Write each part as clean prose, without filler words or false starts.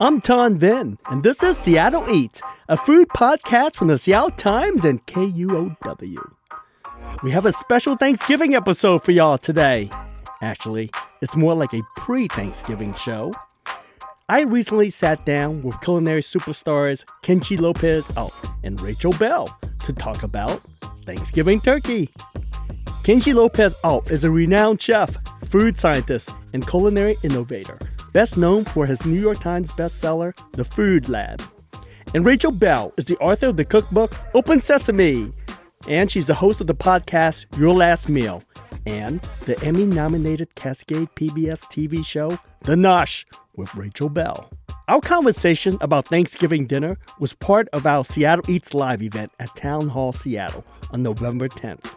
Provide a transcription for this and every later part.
I'm Ton Vin, and this is Seattle Eats, a food podcast from the Seattle Times and KUOW. We have a special Thanksgiving episode for y'all today. Actually, it's more like a pre-Thanksgiving show. I recently sat down with culinary superstars Kenji Lopez-Alt and Rachel Belle to talk about Thanksgiving turkey. Kenji Lopez-Alt is a renowned chef, food scientist, and culinary innovator, best known for his New York Times bestseller, The Food Lab. And Rachel Belle is the author of the cookbook, Open Sesame. And she's the host of the podcast, Your Last Meal, and the Emmy-nominated Cascade PBS TV show, The Nosh, with Rachel Belle. Our conversation about Thanksgiving dinner was part of our Seattle Eats Live event at Town Hall Seattle on November 10th.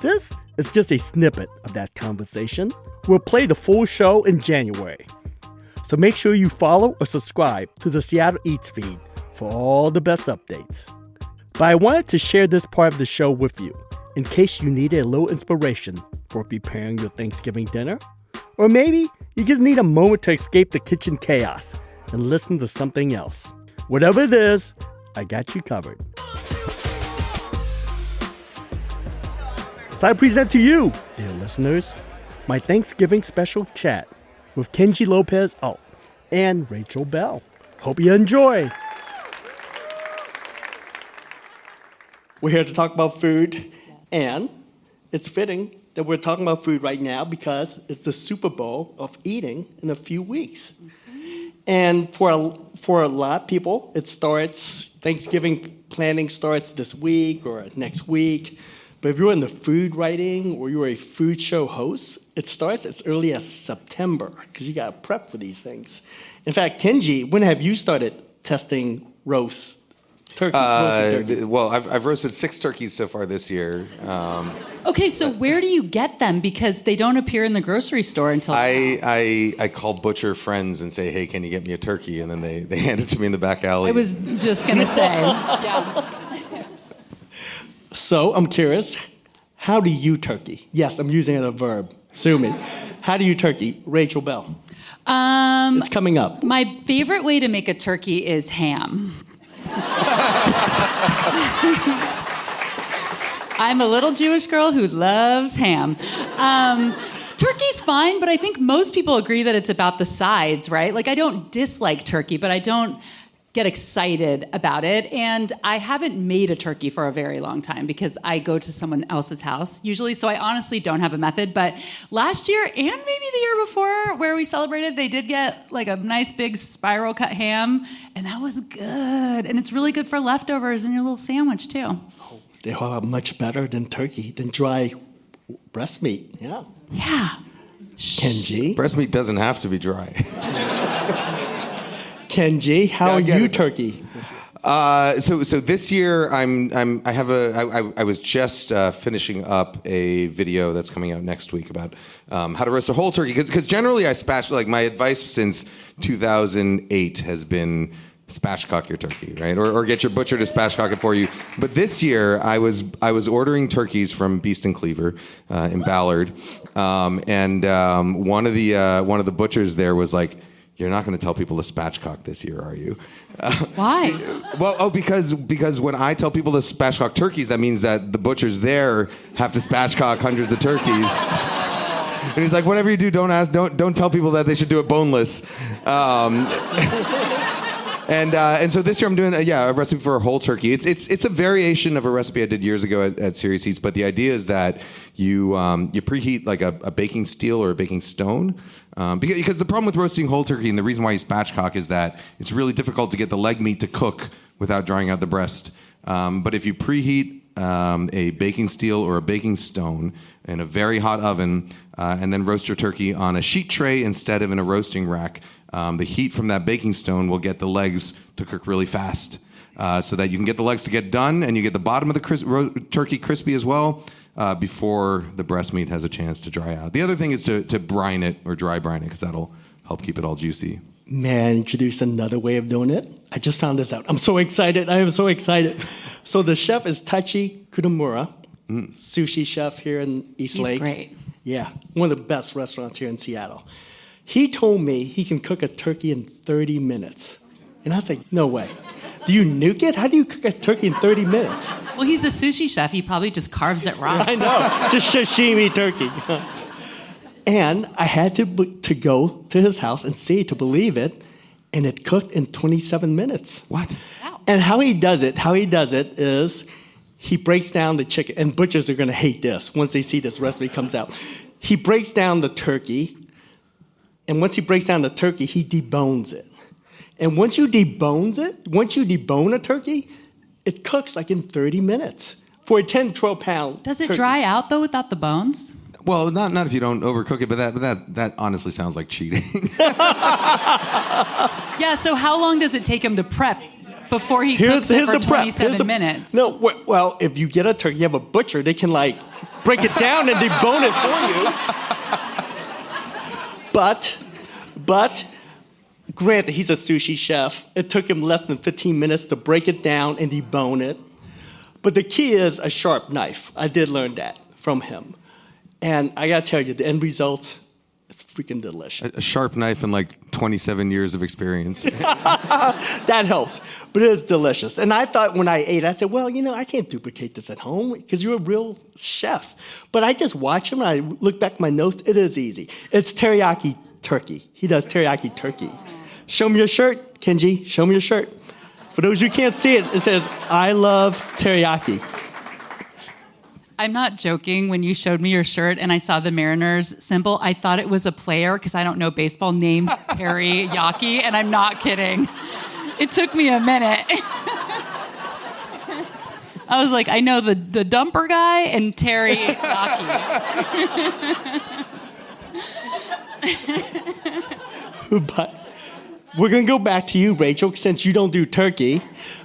This is just a snippet of that conversation. We'll play the full show in January. So make sure you follow or subscribe to the Seattle Eats feed for all the best updates. But I wanted to share this part of the show with you in case you needed a little inspiration for preparing your Thanksgiving dinner. Or maybe you just need a moment to escape the kitchen chaos and listen to something else. Whatever it is, I got you covered. So I present to you, dear listeners, my Thanksgiving special chat with Kenji Lopez-Alt and Rachel Belle. Hope you enjoy. We're here to talk about food, and it's fitting that we're talking about food right now because it's the Super Bowl of eating in a few weeks. Mm-hmm. And for a lot of people, Thanksgiving planning starts this week or next week. But if you're in the food writing or you're a food show host, it starts as early as September because you got to prep for these things. In fact, Kenji, when have you started testing roasted turkey? Well, I've roasted 6 turkeys so far this year. Okay, so where do you get them? Because they don't appear in the grocery store until I call butcher friends and say, hey, can you get me a turkey? And then they hand it to me in the back alley. I was just going to say. Yeah. So I'm curious, how do you turkey? Yes, I'm using it as a verb. Sue me. How do you turkey? Rachel Belle. It's coming up. My favorite way to make a turkey is ham. I'm a little Jewish girl who loves ham. Turkey's fine, but I think most people agree that it's about the sides, right? Like, I don't dislike turkey, but I don't get excited about it. And I haven't made a turkey for a very long time because I go to someone else's house usually. So I honestly don't have a method. But last year and maybe the year before where we celebrated, they did get like a nice big spiral cut ham. And that was good. And it's really good for leftovers in your little sandwich too. Oh, they are much better than turkey, than dry breast meat. Yeah. Yeah. Kenji? Breast meat doesn't have to be dry. Kenji, how are you turkey? So this year I was just finishing up a video that's coming out next week about how to roast a whole turkey because generally I my advice since 2008 has been spatchcock your turkey, right? Or get your butcher to spatchcock it for you. But this year I was ordering turkeys from Beast and Cleaver in Ballard, and one of the butchers there was like, you're not going to tell people to spatchcock this year, are you? Why? Because when I tell people to spatchcock turkeys, that means that the butchers there have to spatchcock hundreds of turkeys. And he's like, whatever you do, don't tell people that they should do it boneless. And so this year I'm doing a recipe for a whole turkey. It's a variation of a recipe I did years ago at Serious Eats, but the idea is that you preheat like a baking steel or a baking stone. Because the problem with roasting whole turkey and the reason why you spatchcock is that it's really difficult to get the leg meat to cook without drying out the breast. But if you preheat a baking steel or a baking stone in a very hot oven and then roast your turkey on a sheet tray instead of in a roasting rack, the heat from that baking stone will get the legs to cook really fast so that you can get the legs to get done and you get the bottom of the turkey crispy as well before the breast meat has a chance to dry out. The other thing is to brine it or dry brine it because that'll help keep it all juicy. May I introduce another way of doing it? I just found this out. I'm so excited. I am so excited. So the chef is Taichi Kudamura, sushi chef here in East Lake. He's great. Yeah, one of the best restaurants here in Seattle. He told me he can cook a turkey in 30 minutes. And I was like, no way. Do you nuke it? How do you cook a turkey in 30 minutes? Well, he's a sushi chef. He probably just carves it raw. I know, just sashimi turkey. And I had to go to his house and see to believe it, and it cooked in 27 minutes. What? Wow. And how he does it is he breaks down the chicken, and butchers are going to hate this once they see this recipe comes out. He breaks down the turkey, and once he breaks down the turkey, he debones it. And once you debone a turkey, it cooks like in 30 minutes for a 10, 12 pound Does it turkey. dry out, though, without the bones? Well, not if you don't overcook it, but that honestly sounds like cheating. Yeah, so how long does it take him to prep before he cooks it for 27 minutes? No, well, if you get a turkey, you have a butcher, they can like break it down and debone it for you. But granted, he's a sushi chef. It took him less than 15 minutes to break it down and debone it. But the key is a sharp knife. I did learn that from him. And I got to tell you, the end result, it's freaking delicious. A sharp knife and like 27 years of experience. That helped. But it is delicious. And I thought when I ate, I said, well, I can't duplicate this at home because you're a real chef. But I just watch him and I look back at my notes. It is easy. It's teriyaki turkey. He does teriyaki turkey. Show me your shirt, Kenji. Show me your shirt. For those who can't see it, it says, I love teriyaki. I'm not joking. When you showed me your shirt and I saw the Mariners symbol, I thought it was a player, because I don't know baseball, named Teriyaki, and I'm not kidding. It took me a minute. I was like, I know the dumper guy and Teriyaki. But we're going to go back to you, Rachel, since you don't do turkey.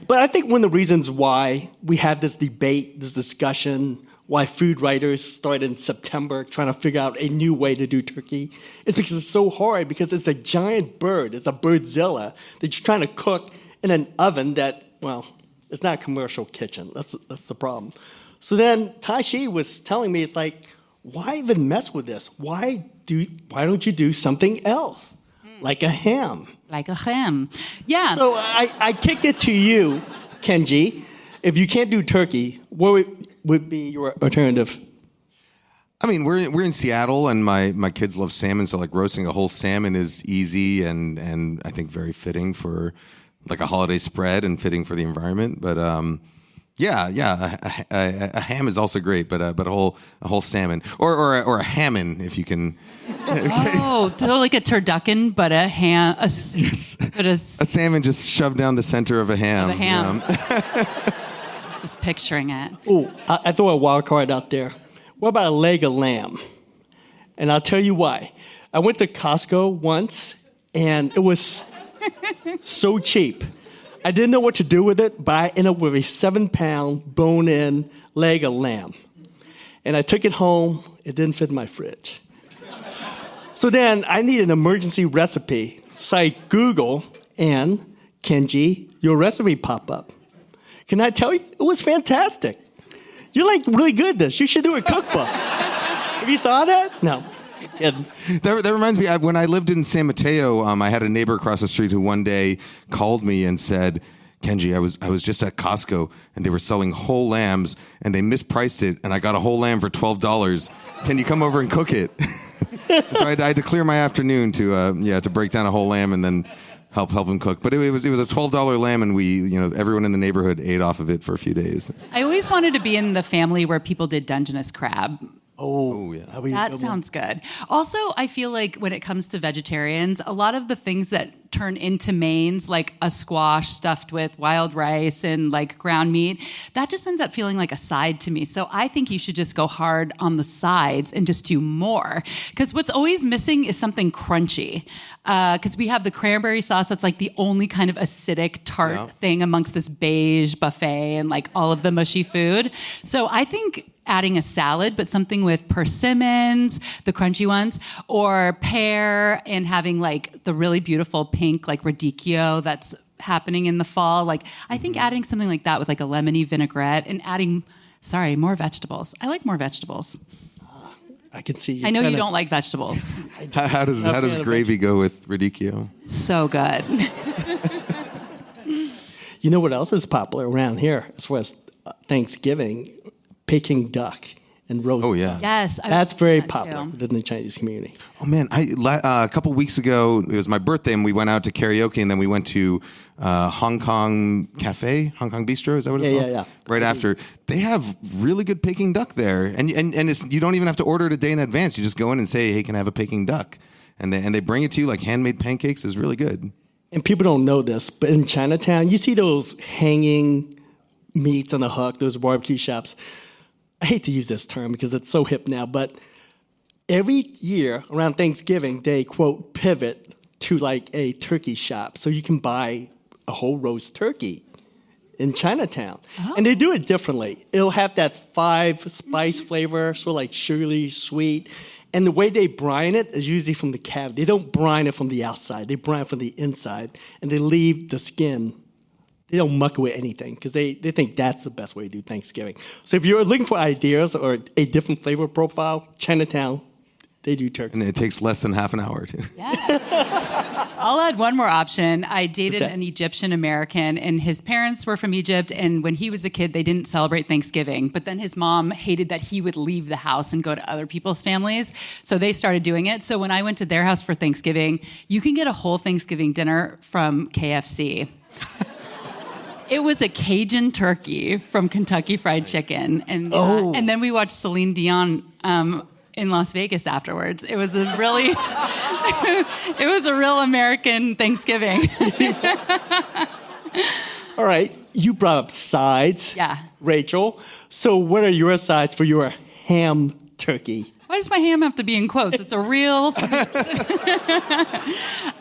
But I think one of the reasons why we have this debate, this discussion, why food writers start in September trying to figure out a new way to do turkey, is because it's so hard, because it's a giant bird. It's a birdzilla that you're trying to cook in an oven that, well, it's not a commercial kitchen. That's the problem. So then Tai-Shi was telling me, it's like, why even mess with this? Why don't you do something else? Like a ham. Like a ham. Yeah. So I kicked it to you, Kenji. If you can't do turkey, what would be your alternative? I mean, we're in Seattle, and my kids love salmon, so like roasting a whole salmon is easy and I think very fitting for like a holiday spread and fitting for the environment. But a ham is also great, but a whole salmon or a hamon if you can. Oh, so like a turducken, but a ham. Yes. A salmon just shoved down the center of a ham. Just picturing it. Oh, I throw a wild card out there. What about a leg of lamb? And I'll tell you why. I went to Costco once, and it was so cheap. I didn't know what to do with it, but I ended up with a 7-pound bone-in leg of lamb. And I took it home. It didn't fit in my fridge. So then I need an emergency recipe. So I Google, and Kenji, your recipe pop up. Can I tell you? It was fantastic. You're like really good at this. You should do a cookbook. Have you thought of that? No. That reminds me, when I lived in San Mateo, I had a neighbor across the street who one day called me and said, Kenji, I was just at Costco, and they were selling whole lambs, and they mispriced it, and I got a whole lamb for $12. Can you come over and cook it? So I had to clear my afternoon to break down a whole lamb and then help him cook. But it was a $12 lamb, and everyone in the neighborhood ate off of it for a few days. I always wanted to be in the family where people did Dungeness crab. Oh, yeah. That sounds good. Also, I feel like when it comes to vegetarians, a lot of the things that turn into mains, like a squash stuffed with wild rice and like ground meat, that just ends up feeling like a side to me. So I think you should just go hard on the sides and just do more. Because what's always missing is something crunchy. Because we have the cranberry sauce that's like the only kind of acidic tart thing amongst this beige buffet and like all of the mushy food. So I think adding a salad, but something with persimmons, the crunchy ones, or pear, and having like the really beautiful pink like radicchio that's happening in the fall. Like I think adding something like that with like a lemony vinaigrette and adding, more vegetables. I like more vegetables. I can see you. I know you kinda- don't like vegetables. How does Not a fan of gravy go with radicchio? So good. You know what else is popular around here as far as Thanksgiving? Peking duck and roast. Oh, yeah. duck. Yes. I That's was very thinking that popular too. within the Chinese community. Oh man, a couple weeks ago it was my birthday, and we went out to karaoke, and then we went to Hong Kong Cafe, Hong Kong Bistro. Is that what it's called? Yeah. Right after, they have really good Peking duck there, and it's, you don't even have to order it a day in advance. You just go in and say, "Hey, can I have a Peking duck?" And they bring it to you like handmade pancakes. It was really good. And people don't know this, but in Chinatown, you see those hanging meats on a hook, those barbecue shops. I hate to use this term because it's so hip now, but every year around Thanksgiving, they, quote, pivot to like a turkey shop. So you can buy a whole roast turkey in Chinatown. And they do it differently. It'll have that 5 spice flavor, sort of like sugary sweet. And the way they brine it is usually from the cavity. They don't brine it from the outside. They brine it from the inside. And they leave the skin. They don't muck with anything because they think that's the best way to do Thanksgiving. So if you're looking for ideas or a different flavor profile, Chinatown, they do turkey. And it takes less than half an hour too. Yeah. I'll add one more option. I dated What's that? an Egyptian American, and his parents were from Egypt. And when he was a kid, they didn't celebrate Thanksgiving. But then his mom hated that he would leave the house and go to other people's families. So they started doing it. So when I went to their house for Thanksgiving, you can get a whole Thanksgiving dinner from KFC. It was a Cajun turkey from Kentucky Fried Chicken, and then we watched Celine Dion in Las Vegas afterwards. It was a really, it was a real American Thanksgiving. All right, you brought up sides, Yeah. Rachel. So what are your sides for your ham turkey? Why does my ham have to be in quotes? It's a real.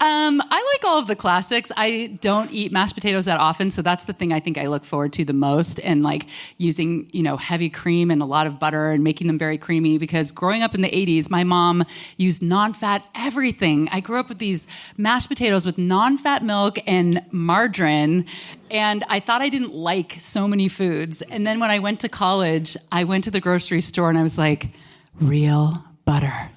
I like all of the classics. I don't eat mashed potatoes that often, so that's the thing I think I look forward to the most. And like using, heavy cream and a lot of butter and making them very creamy. Because growing up in the 80s, my mom used non-fat everything. I grew up with these mashed potatoes with non-fat milk and margarine. And I thought I didn't like so many foods. And then when I went to college, I went to the grocery store and I was like, real butter.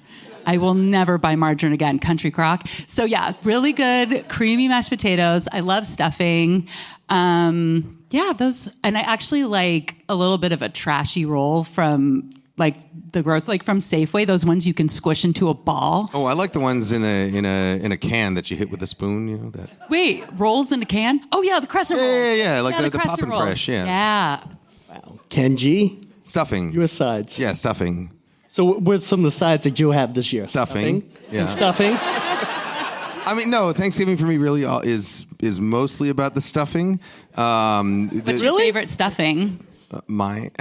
I will never buy margarine again. Country Crock. So yeah, really good creamy mashed potatoes. I love stuffing. Those, and I actually like a little bit of a trashy roll from like from Safeway. Those ones you can squish into a ball. Oh, I like the ones in a can that you hit with a spoon. That. Wait, rolls in a can? Oh yeah, the crescent rolls. Yeah. Like the crescent Poppin' rolls. Fresh. Yeah. Yeah. Wow. Kenji, Stuffing. your sides. Yeah, stuffing. So what's some of the sides that you'll have this year? Stuffing. Yeah. And stuffing? I mean, no. Thanksgiving for me really is mostly about the stuffing. What's your favorite stuffing? My.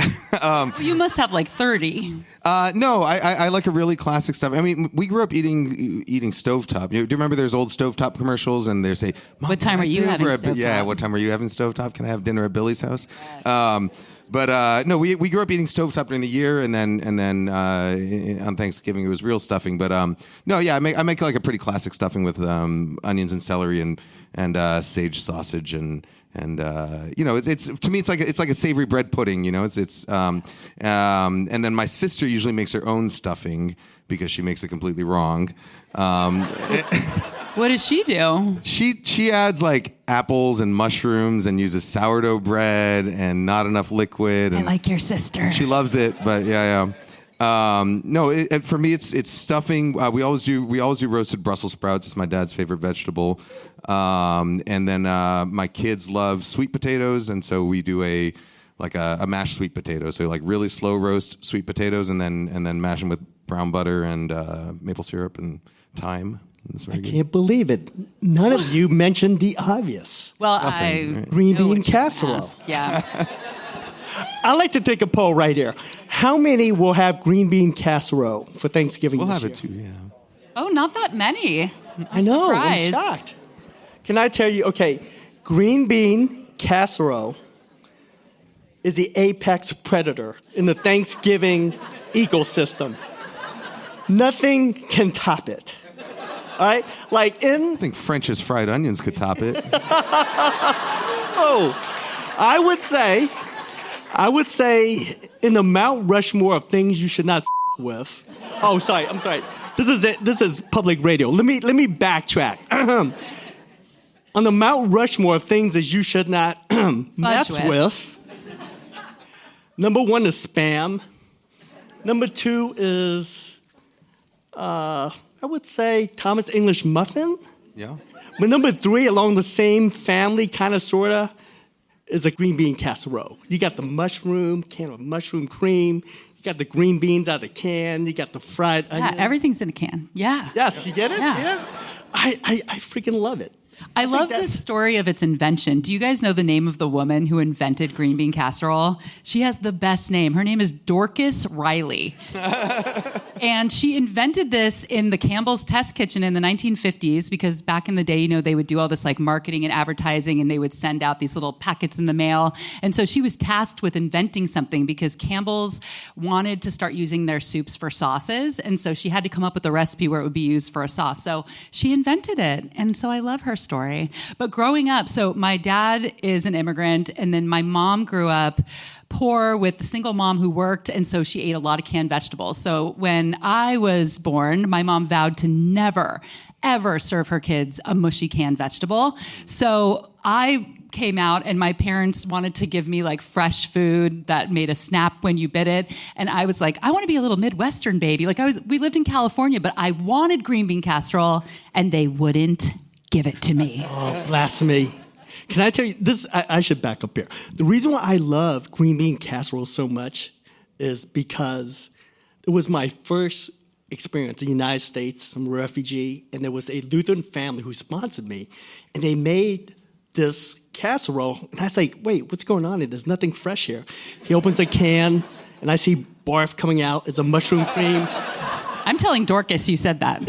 You must have like 30. No, I like a really classic stuff. I mean, we grew up eating stovetop. Do you remember there's old stovetop commercials and they say, Mom, What time can I are you stay having over at Yeah, stovetop? what time are you having stovetop? Can I have dinner at Billy's house? Yes. But no, we grew up eating stovetop during the year, and then on Thanksgiving it was real stuffing. But no, yeah, I make like a pretty classic stuffing with onions and celery and sage sausage and it's to me it's like a savory bread pudding. And then my sister usually makes her own stuffing because she makes it completely wrong. What does she do? She adds like apples and mushrooms and uses sourdough bread and not enough liquid. I And like your sister. she loves it, but yeah. No, for me it's stuffing. We always do roasted Brussels sprouts. It's my dad's favorite vegetable. And then my kids love sweet potatoes, and so we do a mashed sweet potato. So like really slow roast sweet potatoes, and then mash them with brown butter and maple syrup and thyme. That's very good. Can't believe it. None of you mentioned the obvious. Well, Stuffing, I right? Green know bean what you're gonna casserole. ask. Yeah. I'd like to take a poll right here. How many will have green bean casserole for Thanksgiving We'll this have year? it too. Yeah. Oh, not that many. I know. surprised. I'm shocked. Can I tell you? Okay, green bean casserole is the apex predator in the Thanksgiving ecosystem. Nothing can top it. All right, like I think French's fried onions could top it. I would say in the Mount Rushmore of things you should not with, Oh, sorry. I'm sorry. This is it. This is public radio. Let me backtrack. On the Mount Rushmore of things that you should not mess with. Number 1 is spam. Number 2 is, I would say, Thomas English muffin. Yeah. But number 3, along the same family, kind of, sort of, is a green bean casserole. You got the mushroom, can of mushroom cream. You got the green beans out of the can. You got the fried onions. Yeah, everything's in a can. Yeah. Yes, you get it? Yeah. I freaking love it. I love the story of its invention. Do you guys know the name of the woman who invented green bean casserole? She has the best name. Her name is Dorcas Riley. And she invented this in the Campbell's test kitchen in the 1950s because back in the day, they would do all this like marketing and advertising and they would send out these little packets in the mail. And so she was tasked with inventing something because Campbell's wanted to start using their soups for sauces. And so she had to come up with a recipe where it would be used for a sauce. So she invented it. And so I love her story. But growing up, so my dad is an immigrant and then my mom grew up poor with a single mom who worked, and so she ate a lot of canned vegetables. So when I was born, my mom vowed to never, ever serve her kids a mushy canned vegetable. So I came out and my parents wanted to give me like fresh food that made a snap when you bit it. And I was like, I want to be a little Midwestern baby. We lived in California, but I wanted green bean casserole and they wouldn't give it to me. Oh, blasphemy. Can I tell you, this? I should back up here. The reason why I love green bean casserole so much is because it was my first experience in the United States. I'm a refugee, and there was a Lutheran family who sponsored me, and they made this casserole, and I was like, wait, what's going on here? There's nothing fresh here. He opens a can, and I see barf coming out. It's a mushroom cream. I'm telling Dorcas you said that.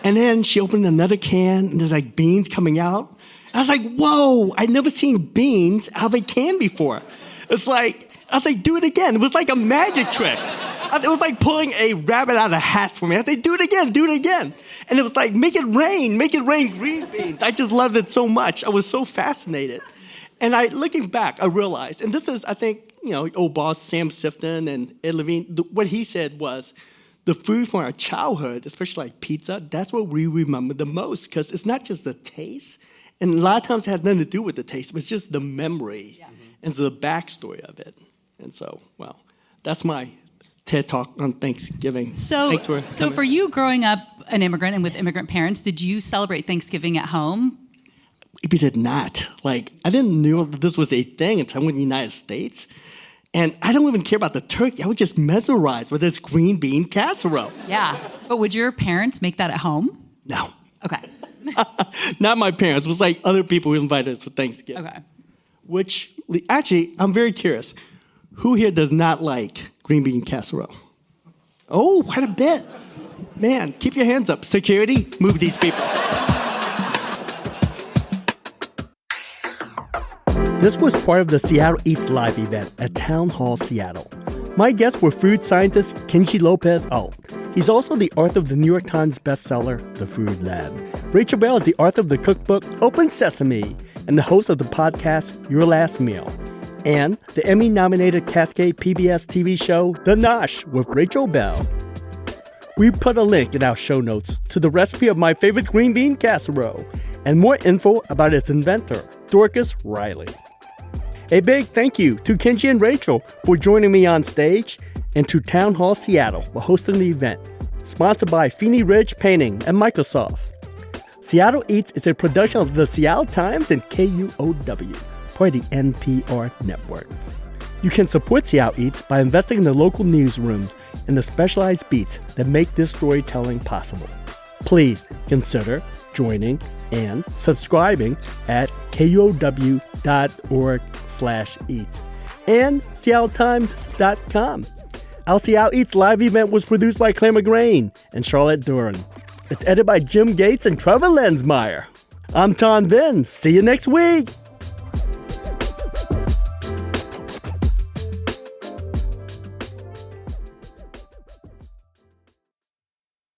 And then she opened another can, and there's like beans coming out. I was like, whoa, I'd never seen beans out of a can before. I was like, do it again. It was like a magic trick. It was like pulling a rabbit out of a hat for me. I said, do it again. And it was like, make it rain green beans. I just loved it so much. I was so fascinated. And looking back, I realized, and this is, I think, old boss Sam Sifton and Ed Levine, what he said was, the food from our childhood, especially like pizza, that's what we remember the most because it's not just the taste. And a lot of times it has nothing to do with the taste, but it's just the memory and so the backstory of it. And so, well, that's my TED Talk on Thanksgiving. So for you growing up an immigrant and with immigrant parents, did you celebrate Thanksgiving at home? We did not. I didn't know that this was a thing until I went to the United States. And I don't even care about the turkey. I was just mesmerized with this green bean casserole. Yeah. But would your parents make that at home? No. Okay. Not my parents. It was like other people who invited us for Thanksgiving. Okay. Which, actually, I'm very curious. Who here does not like green bean casserole? Oh, quite a bit. Man, keep your hands up. Security, move these people. This was part of the Seattle Eats Live event at Town Hall Seattle. My guests were food scientist Kenji Lopez-Alt. He's also the author of the New York Times bestseller, The Food Lab. Rachel Belle is the author of the cookbook, Open Sesame, and the host of the podcast, Your Last Meal, and the Emmy-nominated Cascade PBS TV show, The Nosh, with Rachel Belle. We put a link in our show notes to the recipe of my favorite green bean casserole and more info about its inventor, Dorcas Riley. A big thank you to Kenji and Rachel for joining me on stage, and to Town Hall Seattle for hosting the event, sponsored by Feeney Ridge Painting and Microsoft. Seattle Eats is a production of the Seattle Times and KUOW, part of the NPR network. You can support Seattle Eats by investing in the local newsrooms and the specialized beats that make this storytelling possible. Please consider joining and subscribing at KUOW.org/eats and SeattleTimes.com. Our Seattle Eats live event was produced by Claire McGrain and Charlotte Duran. It's edited by Jim Gates and Trevor Lensmeyer. I'm Tom Vinn. See you next week.